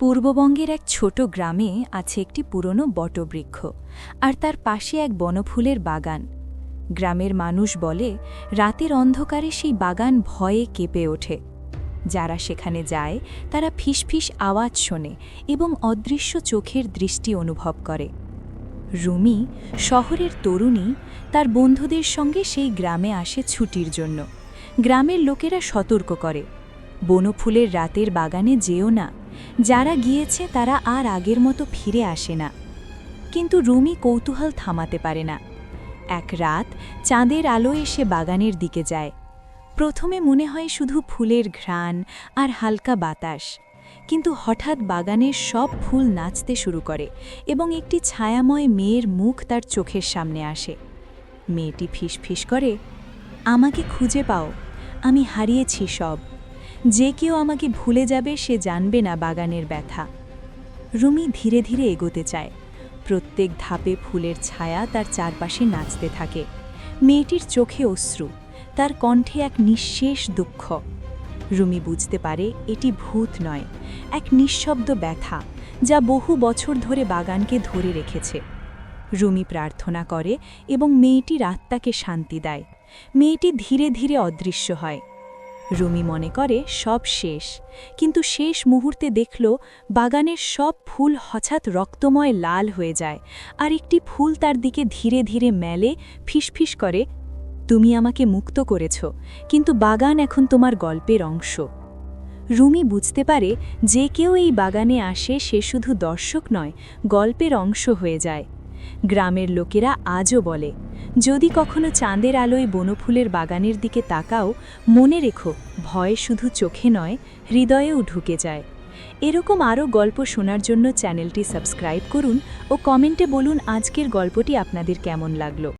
পূর্ববঙ্গের এক ছোট গ্রামে আছে একটি পুরনো বটবৃক্ষ আর তার পাশে এক বনফুলের বাগান। গ্রামের মানুষ বলে রাতের অন্ধকারে সেই বাগান ভয়ে কেঁপে ওঠে। যারা সেখানে যায় তারা ফিসফিস আওয়াজ শোনে এবং অদৃশ্য চোখের দৃষ্টি অনুভব করে। রুমি, শহরের তরুণী, তার বন্ধুদের সঙ্গে সেই গ্রামে আসে ছুটির জন্য। গ্রামের লোকেরা সতর্ক করে, বনফুলের রাতের বাগানে যেও না, যারা গিয়েছে তারা আর আগের মতো ফিরে আসে না। কিন্তু রুমি কৌতূহল থামাতে পারে না। এক রাত চাঁদের আলোয় সে বাগানের দিকে যায়। প্রথমে মনে হয় শুধু ফুলের ঘ্রাণ আর হালকা বাতাস, কিন্তু হঠাৎ বাগানের সব ফুল নাচতে শুরু করে এবং একটি ছায়াময় মেয়ের মুখ তার চোখের সামনে আসে। মেয়েটি ফিসফিস করে, আমাকে খুঁজে পাও, আমি হারিয়েছি সব। যে কেউ আমাকে ভুলে যাবে সে জানবে না বাগানের ব্যথা। রুমি ধীরে ধীরে এগোতে চায়। প্রত্যেক ধাপে ফুলের ছায়া তার চারপাশে নাচতে থাকে। মেয়েটির চোখে অশ্রু, তার কণ্ঠে এক নিঃশেষ দুঃখ। রুমি বুঝতে পারে এটি ভূত নয়, এক নিঃশব্দ ব্যথা যা বহু বছর ধরে বাগানকে ধরে রেখেছে। রুমি প্রার্থনা করে এবং মেয়েটির আত্মাকে শান্তি দেয়। মেয়েটি ধীরে ধীরে অদৃশ্য হয়। রুমি মনে করে সব শেষ, কিন্তু শেষ মুহূর্তে দেখল বাগানের সব ফুল হঠাৎ রক্তময় লাল হয়ে যায়, আর একটি ফুল তার দিকে ধীরে ধীরে মেলে, ফিসফিস করে, তুমি আমাকে মুক্ত করেছ, কিন্তু বাগান এখন তোমার গল্পের অংশ। রুমি বুঝতে পারে যে কেউ এই বাগানে আসে সে শুধু দর্শক নয়, গল্পের অংশ হয়ে যায়। গ্রামের লোকেরা আজও বলে, যদি কখনো চাঁদের আলোয় বনফুলের বাগানের দিকে তাকাও, মনে রেখো ভয় শুধু চোখে নয়, হৃদয়েও ঢুকে যায়। এরকম আরও গল্প শোনার জন্য চ্যানেলটি সাবস্ক্রাইব করুন ও কমেন্টে বলুন আজকের গল্পটি আপনাদের কেমন লাগলো।